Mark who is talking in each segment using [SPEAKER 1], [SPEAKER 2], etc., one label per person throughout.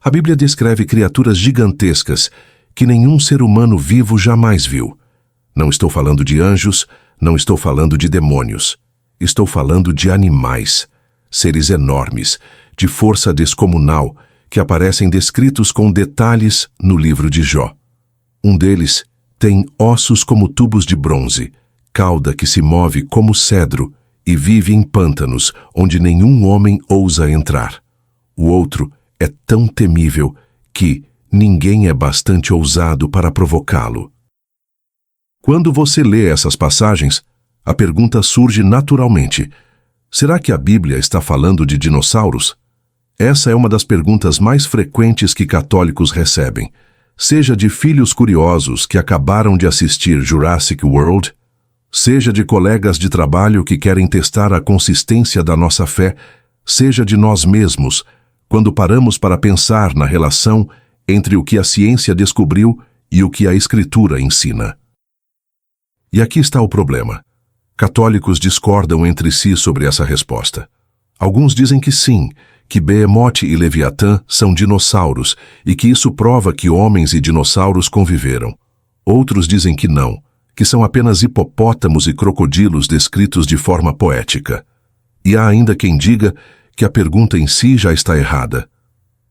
[SPEAKER 1] A Bíblia descreve criaturas gigantescas que nenhum ser humano vivo jamais viu. Não estou falando de anjos, não estou falando de demônios. Estou falando de animais, seres enormes, de força descomunal, que aparecem descritos com detalhes no livro de Jó. Um deles tem ossos como tubos de bronze, cauda que se move como cedro e vive em pântanos onde nenhum homem ousa entrar. O outro é tão temível que ninguém é bastante ousado para provocá-lo. Quando você lê essas passagens, a pergunta surge naturalmente: será que a Bíblia está falando de dinossauros? Essa é uma das perguntas mais frequentes que católicos recebem, seja de filhos curiosos que acabaram de assistir Jurassic World, seja de colegas de trabalho que querem testar a consistência da nossa fé, seja de nós mesmos, quando paramos para pensar na relação entre o que a ciência descobriu e o que a Escritura ensina. E aqui está o problema. Católicos discordam entre si sobre essa resposta. Alguns dizem que sim, que Behemoth e Leviatã são dinossauros e que isso prova que homens e dinossauros conviveram. Outros dizem que não, que são apenas hipopótamos e crocodilos descritos de forma poética. E há ainda quem diga que a pergunta em si já está errada.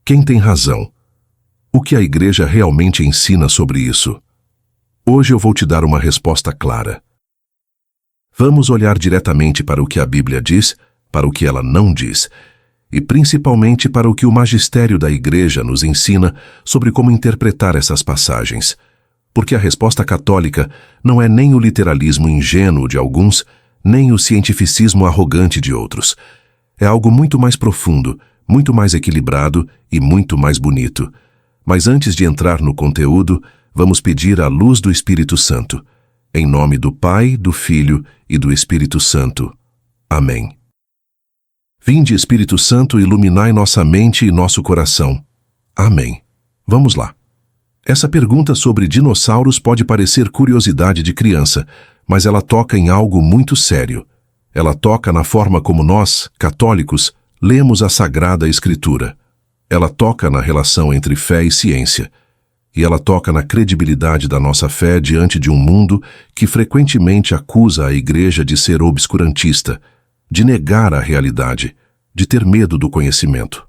[SPEAKER 1] Quem tem razão? O que a Igreja realmente ensina sobre isso? Hoje eu vou te dar uma resposta clara. Vamos olhar diretamente para o que a Bíblia diz, para o que ela não diz, e principalmente para o que o magistério da Igreja nos ensina sobre como interpretar essas passagens. Porque a resposta católica não é nem o literalismo ingênuo de alguns, nem o cientificismo arrogante de outros. É algo muito mais profundo, muito mais equilibrado e muito mais bonito. Mas antes de entrar no conteúdo, vamos pedir a luz do Espírito Santo. Em nome do Pai, do Filho e do Espírito Santo. Amém. Vinde, Espírito Santo, iluminai nossa mente e nosso coração. Amém. Vamos lá. Essa pergunta sobre dinossauros pode parecer curiosidade de criança, mas ela toca em algo muito sério. Ela toca na forma como nós, católicos, lemos a Sagrada Escritura. Ela toca na relação entre fé e ciência. E ela toca na credibilidade da nossa fé diante de um mundo que frequentemente acusa a Igreja de ser obscurantista, de negar a realidade, de ter medo do conhecimento.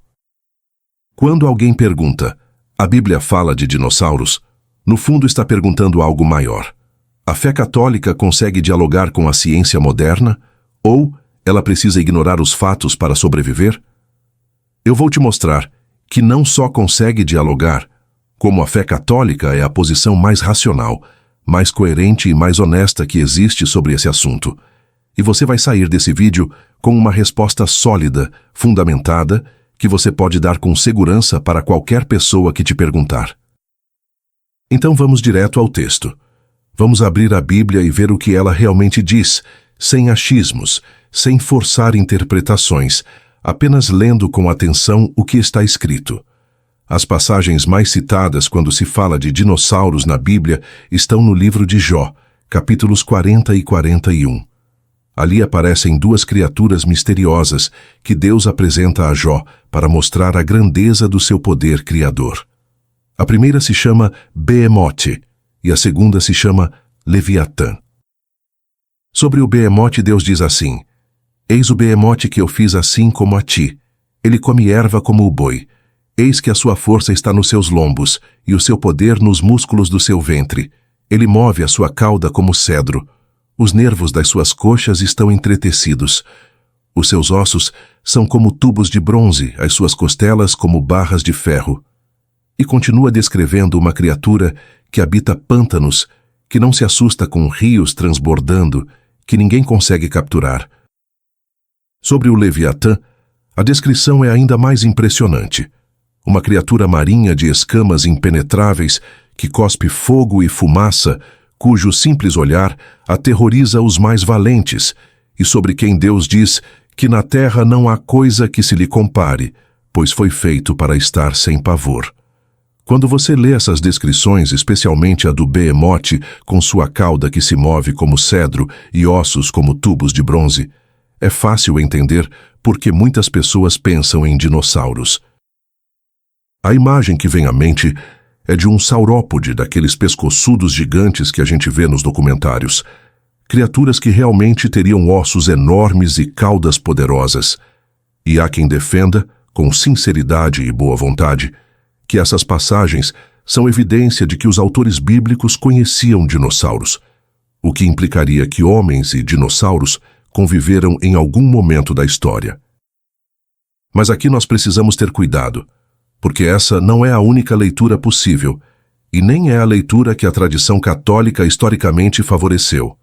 [SPEAKER 1] Quando alguém pergunta, a Bíblia fala de dinossauros, no fundo está perguntando algo maior. A fé católica consegue dialogar com a ciência moderna? Ou ela precisa ignorar os fatos para sobreviver? Eu vou te mostrar que não só consegue dialogar, como a fé católica é a posição mais racional, mais coerente e mais honesta que existe sobre esse assunto. E você vai sair desse vídeo com uma resposta sólida, fundamentada, que você pode dar com segurança para qualquer pessoa que te perguntar. Então vamos direto ao texto. Vamos abrir a Bíblia e ver o que ela realmente diz, sem achismos, sem forçar interpretações, apenas lendo com atenção o que está escrito. As passagens mais citadas quando se fala de dinossauros na Bíblia estão no livro de Jó, capítulos 40 e 41. Ali aparecem duas criaturas misteriosas que Deus apresenta a Jó para mostrar a grandeza do seu poder criador. A primeira se chama Behemoth e a segunda se chama Leviatã. Sobre o Behemoth, Deus diz assim: Eis o Behemoth que eu fiz assim como a ti. Ele come erva como o boi. Eis que a sua força está nos seus lombos, e o seu poder nos músculos do seu ventre. Ele move a sua cauda como cedro. Os nervos das suas coxas estão entretecidos. Os seus ossos são como tubos de bronze, as suas costelas como barras de ferro. E continua descrevendo uma criatura que habita pântanos, que não se assusta com rios transbordando, que ninguém consegue capturar. Sobre o Leviatã, a descrição é ainda mais impressionante. Uma criatura marinha de escamas impenetráveis que cospe fogo e fumaça, cujo simples olhar aterroriza os mais valentes, e sobre quem Deus diz que na terra não há coisa que se lhe compare, pois foi feito para estar sem pavor. Quando você lê essas descrições, especialmente a do Behemoth, com sua cauda que se move como cedro e ossos como tubos de bronze, é fácil entender por que muitas pessoas pensam em dinossauros. A imagem que vem à mente é de um saurópode, daqueles pescoçudos gigantes que a gente vê nos documentários. Criaturas que realmente teriam ossos enormes e caudas poderosas. E há quem defenda, com sinceridade e boa vontade, que essas passagens são evidência de que os autores bíblicos conheciam dinossauros, o que implicaria que homens e dinossauros conviveram em algum momento da história. Mas aqui nós precisamos ter cuidado, porque essa não é a única leitura possível, e nem é a leitura que a tradição católica historicamente favoreceu.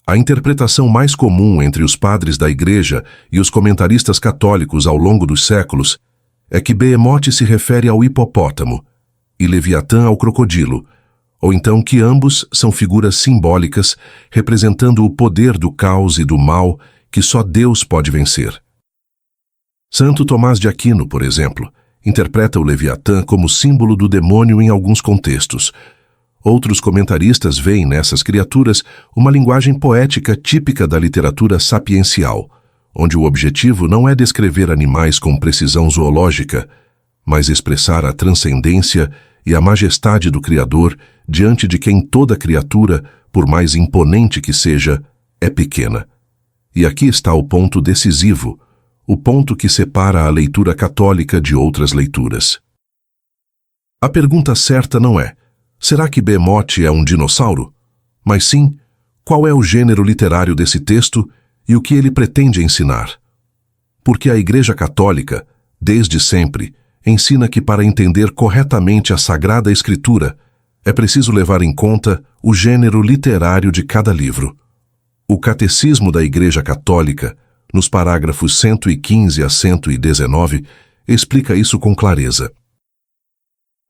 [SPEAKER 1] A interpretação mais comum entre os padres da Igreja e os comentaristas católicos ao longo dos séculos é que Behemoth se refere ao hipopótamo e Leviatã ao crocodilo, ou então que ambos são figuras simbólicas representando o poder do caos e do mal que só Deus pode vencer. Santo Tomás de Aquino, por exemplo, interpreta o Leviatã como símbolo do demônio em alguns contextos. Outros comentaristas veem nessas criaturas uma linguagem poética típica da literatura sapiencial, onde o objetivo não é descrever animais com precisão zoológica, mas expressar a transcendência e a majestade do Criador diante de quem toda criatura, por mais imponente que seja, é pequena. E aqui está o ponto decisivo, o ponto que separa a leitura católica de outras leituras. A pergunta certa não é: será que Behemoth é um dinossauro? Mas sim, qual é o gênero literário desse texto e o que ele pretende ensinar? Porque a Igreja Católica, desde sempre, ensina que para entender corretamente a Sagrada Escritura, é preciso levar em conta o gênero literário de cada livro. O Catecismo da Igreja Católica, nos parágrafos 115 a 119, explica isso com clareza.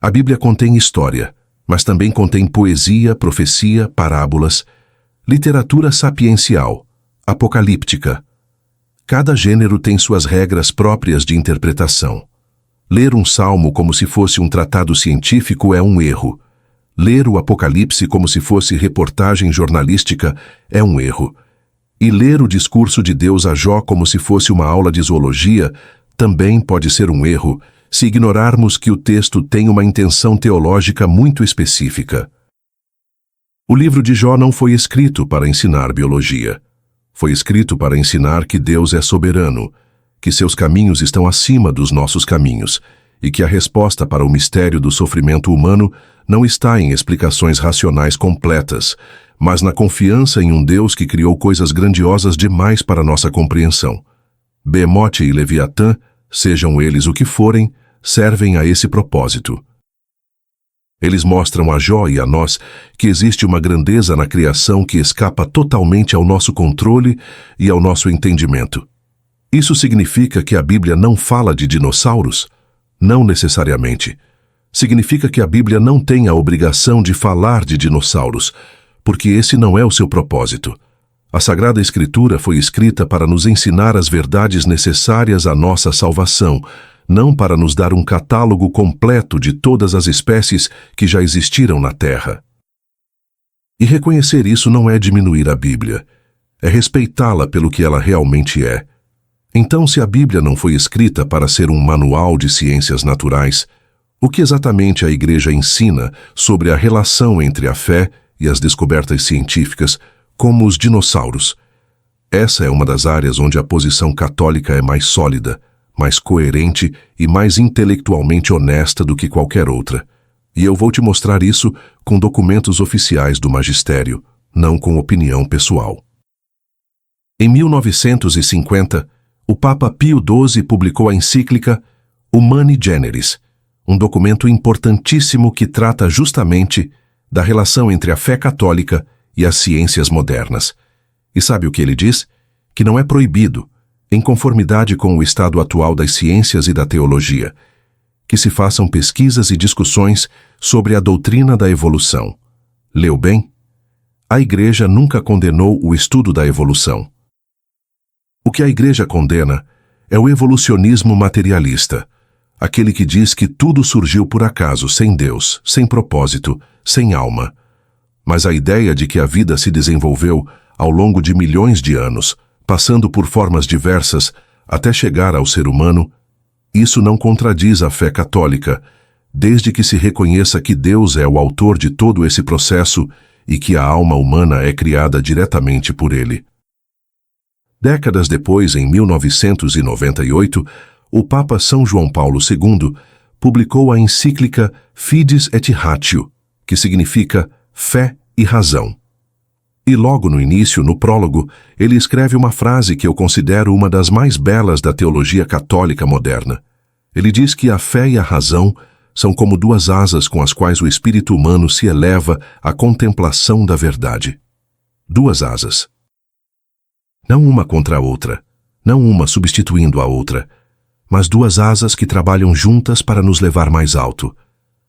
[SPEAKER 1] A Bíblia contém história, mas também contém poesia, profecia, parábolas, literatura sapiencial, apocalíptica. Cada gênero tem suas regras próprias de interpretação. Ler um salmo como se fosse um tratado científico é um erro. Ler o Apocalipse como se fosse reportagem jornalística é um erro. E ler o discurso de Deus a Jó como se fosse uma aula de zoologia também pode ser um erro, se ignorarmos que o texto tem uma intenção teológica muito específica. O livro de Jó não foi escrito para ensinar biologia. Foi escrito para ensinar que Deus é soberano, que seus caminhos estão acima dos nossos caminhos, e que a resposta para o mistério do sofrimento humano não está em explicações racionais completas, mas na confiança em um Deus que criou coisas grandiosas demais para nossa compreensão. Behemoth e Leviatã, sejam eles o que forem, servem a esse propósito. Eles mostram a Jó e a nós que existe uma grandeza na criação que escapa totalmente ao nosso controle e ao nosso entendimento. Isso significa que a Bíblia não fala de dinossauros? Não necessariamente. Significa que a Bíblia não tem a obrigação de falar de dinossauros, porque esse não é o seu propósito. A Sagrada Escritura foi escrita para nos ensinar as verdades necessárias à nossa salvação, não para nos dar um catálogo completo de todas as espécies que já existiram na Terra. E reconhecer isso não é diminuir a Bíblia, é respeitá-la pelo que ela realmente é. Então, se a Bíblia não foi escrita para ser um manual de ciências naturais, o que exatamente a Igreja ensina sobre a relação entre a fé e as descobertas científicas, como os dinossauros? Essa é uma das áreas onde a posição católica é mais sólida, mais coerente e mais intelectualmente honesta do que qualquer outra. E eu vou te mostrar isso com documentos oficiais do magistério, não com opinião pessoal. Em 1950, o Papa Pio XII publicou a encíclica Humani Generis, um documento importantíssimo que trata justamente da relação entre a fé católica e as ciências modernas. E sabe o que ele diz? Que não é proibido, em conformidade com o estado atual das ciências e da teologia, que se façam pesquisas e discussões sobre a doutrina da evolução. Leu bem? A Igreja nunca condenou o estudo da evolução. O que a Igreja condena é o evolucionismo materialista, aquele que diz que tudo surgiu por acaso, sem Deus, sem propósito, sem alma. Mas a ideia de que a vida se desenvolveu ao longo de milhões de anos, passando por formas diversas até chegar ao ser humano, Isso não contradiz a fé católica, desde que se reconheça que Deus é o autor de todo esse processo e que a alma humana é criada diretamente por Ele. Décadas depois, em 1998, o Papa São João Paulo II publicou a encíclica Fides et Ratio, que significa fé e razão. E logo no início, no prólogo, ele escreve uma frase que eu considero uma das mais belas da teologia católica moderna. Ele diz que a fé e a razão são como duas asas com as quais o espírito humano se eleva à contemplação da verdade. Duas asas. Não uma contra a outra, não uma substituindo a outra, mas duas asas que trabalham juntas para nos levar mais alto.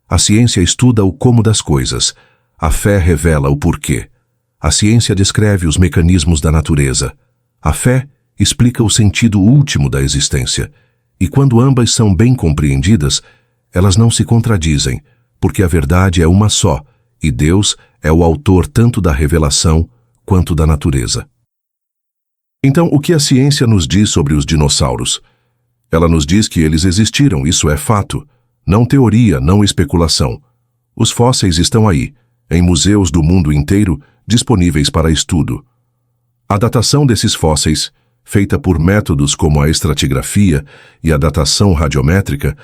[SPEAKER 1] A ciência estuda o como das coisas, a fé revela o porquê. A ciência descreve os mecanismos da natureza. A fé explica o sentido último da existência. E quando ambas são bem compreendidas, elas não se contradizem, porque a verdade é uma só, e Deus é o autor tanto da revelação quanto da natureza. Então, o que a ciência nos diz sobre os dinossauros? Ela nos diz que eles existiram, isso é fato. Não teoria, não especulação. Os fósseis estão aí, em museus do mundo inteiro, disponíveis para estudo. A datação desses fósseis, feita por métodos como a estratigrafia e a datação radiométrica,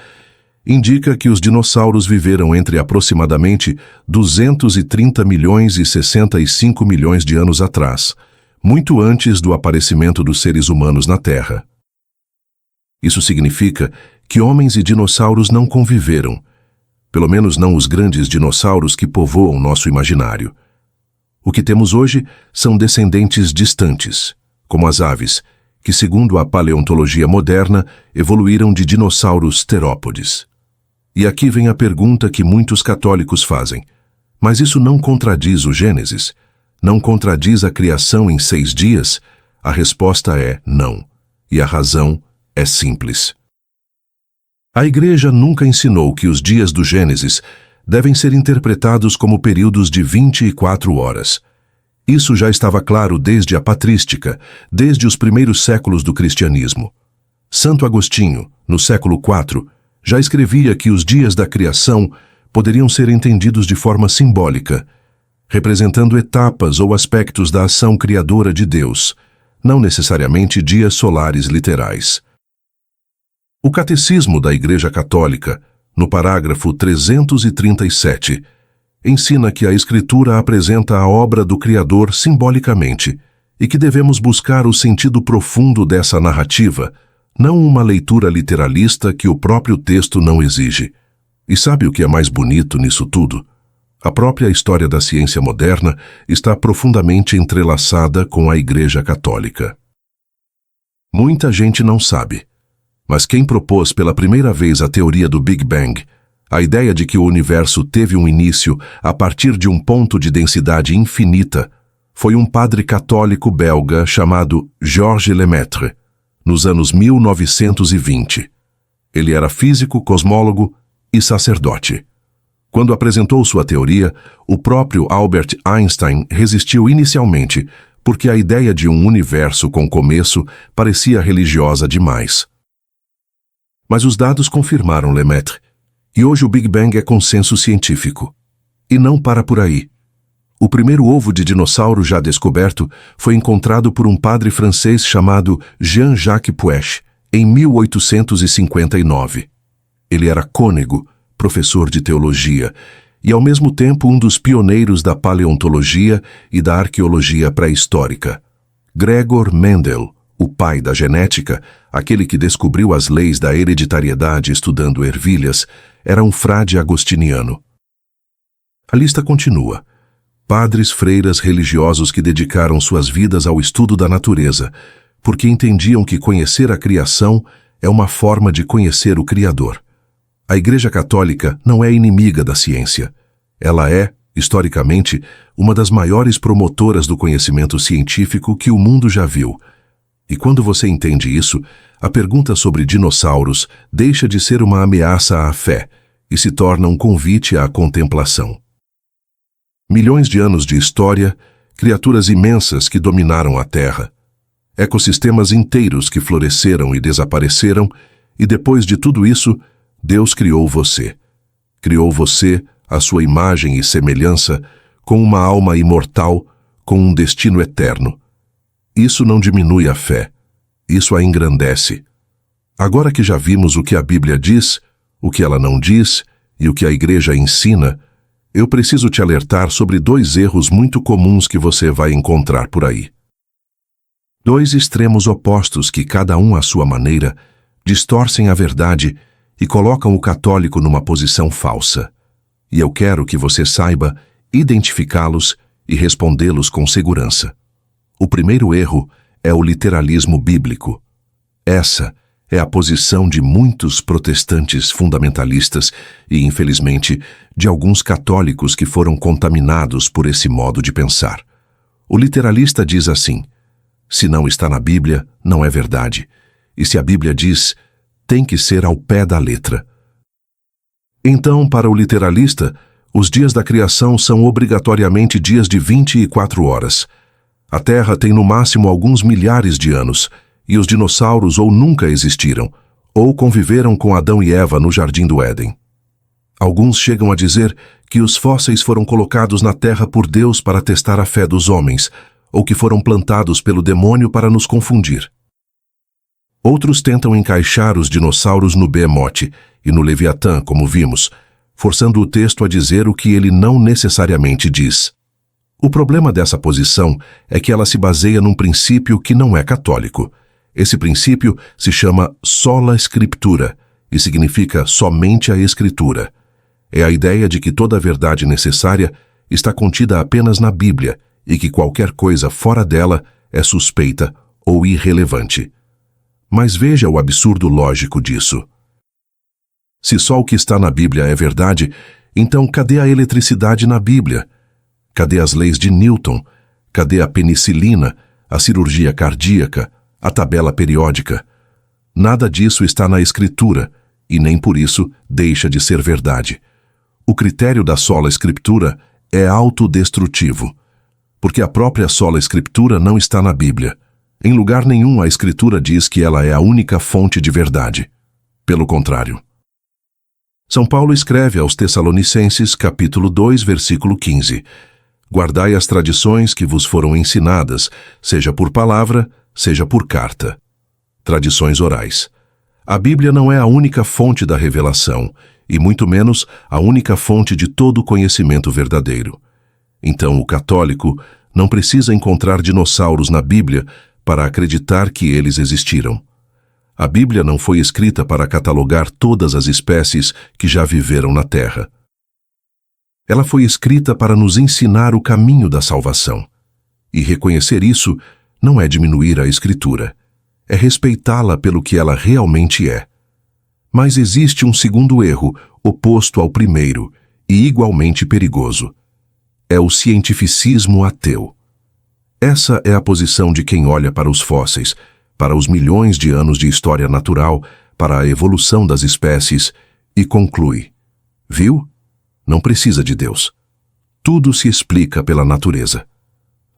[SPEAKER 1] indica que os dinossauros viveram entre aproximadamente 230 milhões e 65 milhões de anos atrás, muito antes do aparecimento dos seres humanos na Terra. Isso significa que homens e dinossauros não conviveram, pelo menos não os grandes dinossauros que povoam nosso imaginário. O que temos hoje são descendentes distantes, como as aves, que, segundo a paleontologia moderna, evoluíram de dinossauros terópodes. E aqui vem a pergunta que muitos católicos fazem. Mas isso não contradiz o Gênesis? Não contradiz a criação em 6 dias? A resposta é não. E a razão é simples. A Igreja nunca ensinou que os dias do Gênesis devem ser interpretados como períodos de 24 horas. Isso já estava claro desde a patrística, desde os primeiros séculos do cristianismo. Santo Agostinho, no século IV, já escrevia que os dias da criação poderiam ser entendidos de forma simbólica, representando etapas ou aspectos da ação criadora de Deus, não necessariamente dias solares literais. O Catecismo da Igreja Católica, no parágrafo 337, ensina que a Escritura apresenta a obra do Criador simbolicamente e que devemos buscar o sentido profundo dessa narrativa, não uma leitura literalista que o próprio texto não exige. E sabe o que é mais bonito nisso tudo? A própria história da ciência moderna está profundamente entrelaçada com a Igreja Católica. Muita gente não sabe, mas quem propôs pela primeira vez a teoria do Big Bang, a ideia de que o universo teve um início a partir de um ponto de densidade infinita, foi um padre católico belga chamado Georges Lemaitre, nos anos 1920. Ele era físico, cosmólogo e sacerdote. Quando apresentou sua teoria, o próprio Albert Einstein resistiu inicialmente, porque a ideia de um universo com começo parecia religiosa demais. Mas os dados confirmaram Lemaitre, e hoje o Big Bang é consenso científico. E não para por aí. O primeiro ovo de dinossauro já descoberto foi encontrado por um padre francês chamado Jean-Jacques Puech, em 1859. Ele era cônego, professor de teologia, e ao mesmo tempo um dos pioneiros da paleontologia e da arqueologia pré-histórica. Gregor Mendel, o pai da genética, aquele que descobriu as leis da hereditariedade estudando ervilhas, era um frade agostiniano. A lista continua. Padres, freiras, religiosos que dedicaram suas vidas ao estudo da natureza, porque entendiam que conhecer a criação é uma forma de conhecer o Criador. A Igreja Católica não é inimiga da ciência. Ela é, historicamente, uma das maiores promotoras do conhecimento científico que o mundo já viu. E quando você entende isso, a pergunta sobre dinossauros deixa de ser uma ameaça à fé e se torna um convite à contemplação. Milhões de anos de história, criaturas imensas que dominaram a Terra, ecossistemas inteiros que floresceram e desapareceram, E depois de tudo isso, Deus criou você. Criou você, à sua imagem e semelhança, com uma alma imortal, com um destino eterno. Isso não diminui a fé. Isso a engrandece. Agora que já vimos o que a Bíblia diz, o que ela não diz e o que a Igreja ensina, eu preciso te alertar sobre 2 erros muito comuns que você vai encontrar por aí. 2 extremos opostos que, cada um à sua maneira, distorcem a verdade e colocam o católico numa posição falsa. E eu quero que você saiba identificá-los e respondê-los com segurança. O primeiro erro é o literalismo bíblico. Essa é a posição de muitos protestantes fundamentalistas e, infelizmente, de alguns católicos que foram contaminados por esse modo de pensar. O literalista diz assim: se não está na Bíblia, não é verdade. E se a Bíblia diz, tem que ser ao pé da letra. Então, para o literalista, os dias da criação são obrigatoriamente dias de 24 horas. A Terra tem no máximo alguns milhares de anos, e os dinossauros ou nunca existiram, ou conviveram com Adão e Eva no Jardim do Éden. Alguns chegam a dizer que os fósseis foram colocados na Terra por Deus para testar a fé dos homens, ou que foram plantados pelo demônio para nos confundir. Outros tentam encaixar os dinossauros no Behemoth e no Leviatã, como vimos, forçando o texto a dizer o que ele não necessariamente diz. O problema dessa posição é que ela se baseia num princípio que não é católico. Esse princípio se chama sola scriptura e significa somente a Escritura. É a ideia de que toda a verdade necessária está contida apenas na Bíblia e que qualquer coisa fora dela é suspeita ou irrelevante. Mas veja o absurdo lógico disso. Se só o que está na Bíblia é verdade, então cadê a eletricidade na Bíblia? Cadê as leis de Newton? Cadê a penicilina, a cirurgia cardíaca, a tabela periódica? Nada disso está na Escritura, e nem por isso deixa de ser verdade. O critério da sola Escritura é autodestrutivo, porque a própria sola Escritura não está na Bíblia. Em lugar nenhum a Escritura diz que ela é a única fonte de verdade. Pelo contrário. São Paulo escreve aos Tessalonicenses, capítulo 2, versículo 15: guardai as tradições que vos foram ensinadas, seja por palavra, seja por carta. Tradições orais. A Bíblia não é a única fonte da revelação, e muito menos a única fonte de todo o conhecimento verdadeiro. Então o católico não precisa encontrar dinossauros na Bíblia para acreditar que eles existiram. A Bíblia não foi escrita para catalogar todas as espécies que já viveram na Terra. Ela foi escrita para nos ensinar o caminho da salvação. E reconhecer isso não é diminuir a Escritura, é respeitá-la pelo que ela realmente é. Mas existe um segundo erro, oposto ao primeiro, e igualmente perigoso. É o cientificismo ateu. Essa é a posição de quem olha para os fósseis, para os milhões de anos de história natural, para a evolução das espécies, e conclui: viu? Não precisa de Deus. Tudo se explica pela natureza.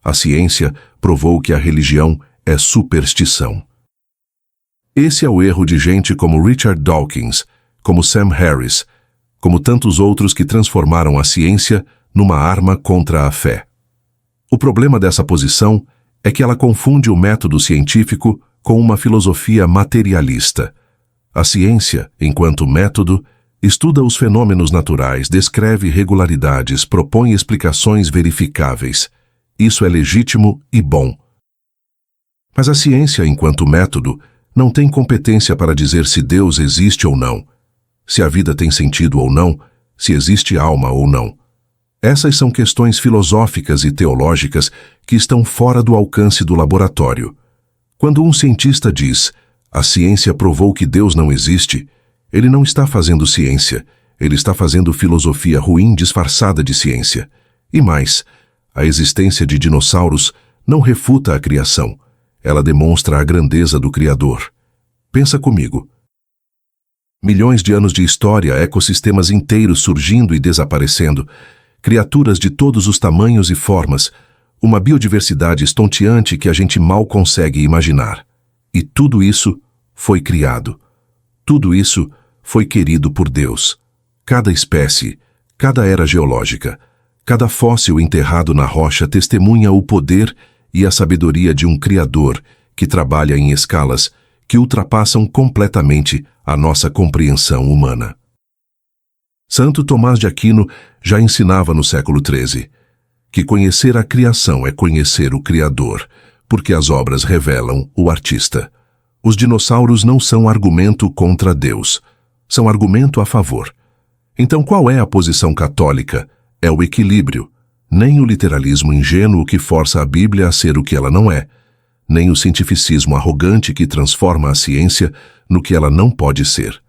[SPEAKER 1] A ciência provou que a religião é superstição. Esse é o erro de gente como Richard Dawkins, como Sam Harris, como tantos outros que transformaram a ciência numa arma contra a fé. O problema dessa posição é que ela confunde o método científico com uma filosofia materialista. A ciência, enquanto método, estuda os fenômenos naturais, descreve regularidades, propõe explicações verificáveis. Isso é legítimo e bom. Mas a ciência, enquanto método, não tem competência para dizer se Deus existe ou não, se a vida tem sentido ou não, se existe alma ou não. Essas são questões filosóficas e teológicas que estão fora do alcance do laboratório. Quando um cientista diz, a ciência provou que Deus não existe, ele não está fazendo ciência, ele está fazendo filosofia ruim disfarçada de ciência. E mais, a existência de dinossauros não refuta a criação, ela demonstra a grandeza do Criador. Pensa comigo. Milhões de anos de história, ecossistemas inteiros surgindo e desaparecendo, criaturas de todos os tamanhos e formas, uma biodiversidade estonteante que a gente mal consegue imaginar. E tudo isso foi criado. Tudo isso foi querido por Deus. Cada espécie, cada era geológica, cada fóssil enterrado na rocha testemunha o poder e a sabedoria de um Criador que trabalha em escalas que ultrapassam completamente a nossa compreensão humana. Santo Tomás de Aquino já ensinava no século XIII que conhecer a criação é conhecer o Criador, porque as obras revelam o artista. Os dinossauros não são argumento contra Deus, são argumento a favor. Então qual é a posição católica? É o equilíbrio, nem o literalismo ingênuo que força a Bíblia a ser o que ela não é, nem o cientificismo arrogante que transforma a ciência no que ela não pode ser.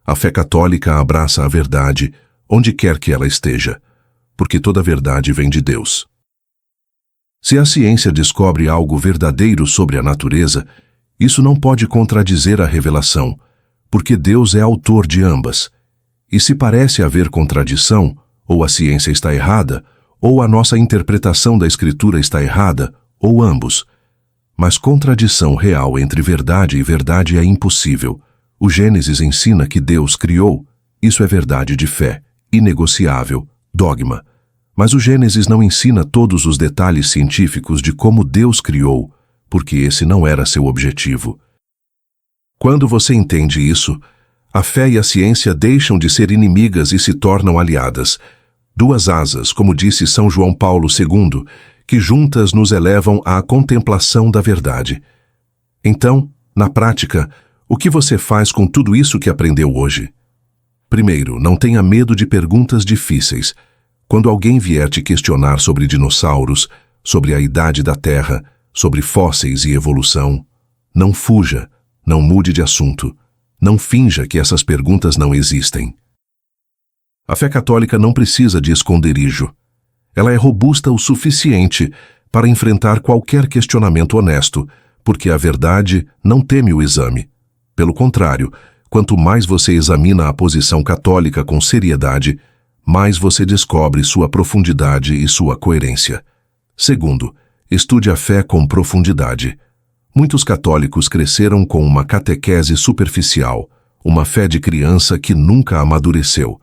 [SPEAKER 1] A fé católica abraça a verdade onde quer que ela esteja, porque toda verdade vem de Deus. Se a ciência descobre algo verdadeiro sobre a natureza, isso não pode contradizer a revelação, porque Deus é autor de ambas. E se parece haver contradição, ou a ciência está errada, ou a nossa interpretação da Escritura está errada, ou ambos. Mas contradição real entre verdade e verdade é impossível. O Gênesis ensina que Deus criou. Isso é verdade de fé, inegociável, dogma. Mas o Gênesis não ensina todos os detalhes científicos de como Deus criou, porque esse não era seu objetivo. Quando você entende isso, a fé e a ciência deixam de ser inimigas e se tornam aliadas. Duas asas, como disse São João Paulo II, que juntas nos elevam à contemplação da verdade. Então, na prática, o que você faz com tudo isso que aprendeu hoje? Primeiro, não tenha medo de perguntas difíceis. Quando alguém vier te questionar sobre dinossauros, sobre a idade da Terra, sobre fósseis e evolução, não fuja, não mude de assunto, não finja que essas perguntas não existem. A fé católica não precisa de esconderijo. Ela é robusta o suficiente para enfrentar qualquer questionamento honesto, porque a verdade não teme o exame. Pelo contrário, quanto mais você examina a posição católica com seriedade, mais você descobre sua profundidade e sua coerência. Segundo, estude a fé com profundidade. Muitos católicos cresceram com uma catequese superficial, uma fé de criança que nunca amadureceu,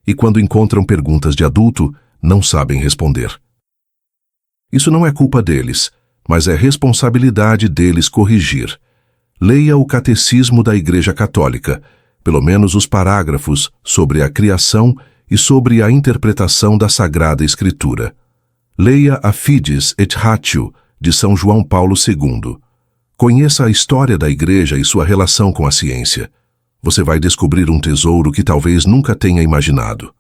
[SPEAKER 1] e quando encontram perguntas de adulto, não sabem responder. Isso não é culpa deles, mas é responsabilidade deles corrigir. Leia o Catecismo da Igreja Católica, pelo menos os parágrafos sobre a criação e sobre a interpretação da Sagrada Escritura. Leia a Fides et Ratio, de São João Paulo II. Conheça a história da Igreja e sua relação com a ciência. Você vai descobrir um tesouro que talvez nunca tenha imaginado.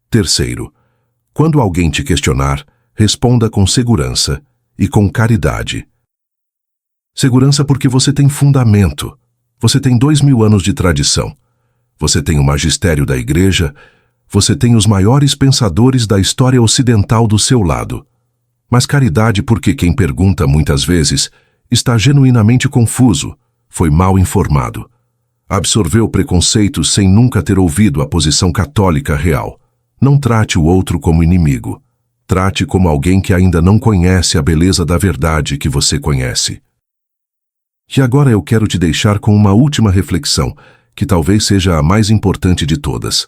[SPEAKER 1] Terceiro, quando alguém te questionar, responda com segurança e com caridade. Segurança porque você tem fundamento. Você tem 2000 anos de tradição. Você tem o magistério da Igreja. Você tem os maiores pensadores da história ocidental do seu lado. Mas caridade porque quem pergunta muitas vezes está genuinamente confuso, foi mal informado. Absorveu preconceitos sem nunca ter ouvido a posição católica real. Não trate o outro como inimigo. Trate como alguém que ainda não conhece a beleza da verdade que você conhece. E agora eu quero te deixar com uma última reflexão, que talvez seja a mais importante de todas.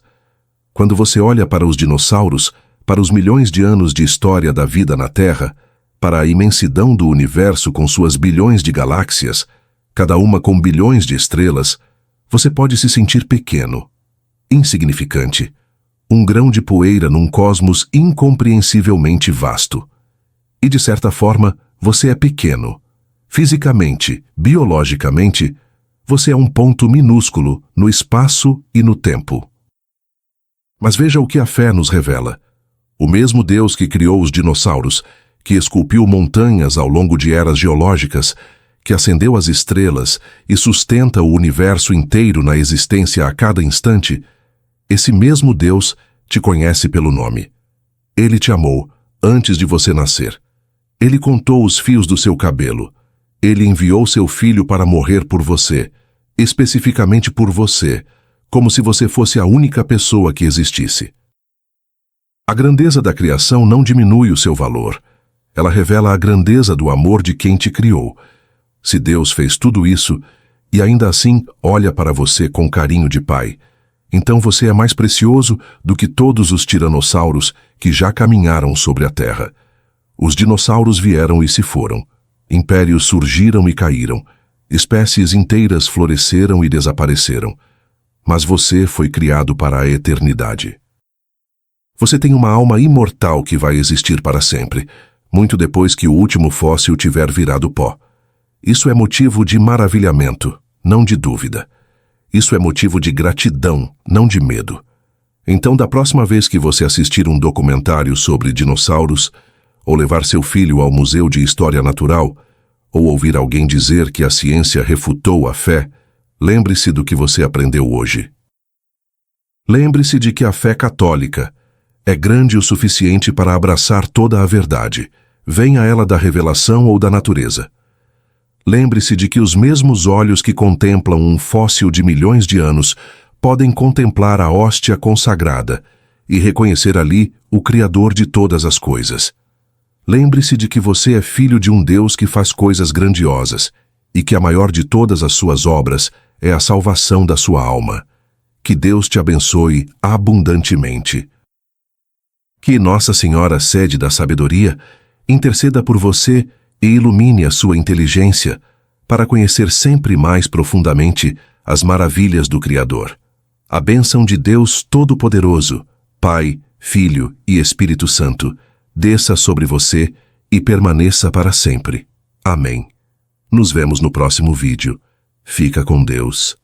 [SPEAKER 1] Quando você olha para os dinossauros, para os milhões de anos de história da vida na Terra, para a imensidão do universo com suas bilhões de galáxias, cada uma com bilhões de estrelas, você pode se sentir pequeno, insignificante, um grão de poeira num cosmos incompreensivelmente vasto. E de certa forma, você é pequeno. Fisicamente, biologicamente, você é um ponto minúsculo no espaço e no tempo. Mas veja o que a fé nos revela. O mesmo Deus que criou os dinossauros, que esculpiu montanhas ao longo de eras geológicas, que acendeu as estrelas e sustenta o universo inteiro na existência a cada instante, esse mesmo Deus te conhece pelo nome. Ele te amou antes de você nascer. Ele contou os fios do seu cabelo. Ele enviou seu filho para morrer por você, especificamente por você, como se você fosse a única pessoa que existisse. A grandeza da criação não diminui o seu valor. Ela revela a grandeza do amor de quem te criou. Se Deus fez tudo isso, e ainda assim olha para você com carinho de pai. Então você é mais precioso do que todos os tiranossauros que já caminharam sobre a Terra. Os dinossauros vieram e se foram. Impérios surgiram e caíram. Espécies inteiras floresceram e desapareceram. Mas você foi criado para a eternidade. Você tem uma alma imortal que vai existir para sempre, muito depois que o último fóssil tiver virado pó. Isso é motivo de maravilhamento, não de dúvida. Isso é motivo de gratidão, não de medo. Então, da próxima vez que você assistir um documentário sobre dinossauros, ou levar seu filho ao Museu de História Natural, ou ouvir alguém dizer que a ciência refutou a fé, lembre-se do que você aprendeu hoje. Lembre-se de que a fé católica é grande o suficiente para abraçar toda a verdade, venha ela da revelação ou da natureza. Lembre-se de que os mesmos olhos que contemplam um fóssil de milhões de anos podem contemplar a hóstia consagrada e reconhecer ali o Criador de todas as coisas. Lembre-se de que você é filho de um Deus que faz coisas grandiosas e que a maior de todas as suas obras é a salvação da sua alma. Que Deus te abençoe abundantemente. Que Nossa Senhora, sede da sabedoria, interceda por você e ilumine a sua inteligência para conhecer sempre mais profundamente as maravilhas do Criador. A bênção de Deus Todo-Poderoso, Pai, Filho e Espírito Santo, desça sobre você e permaneça para sempre. Amém. Nos vemos no próximo vídeo. Fica com Deus.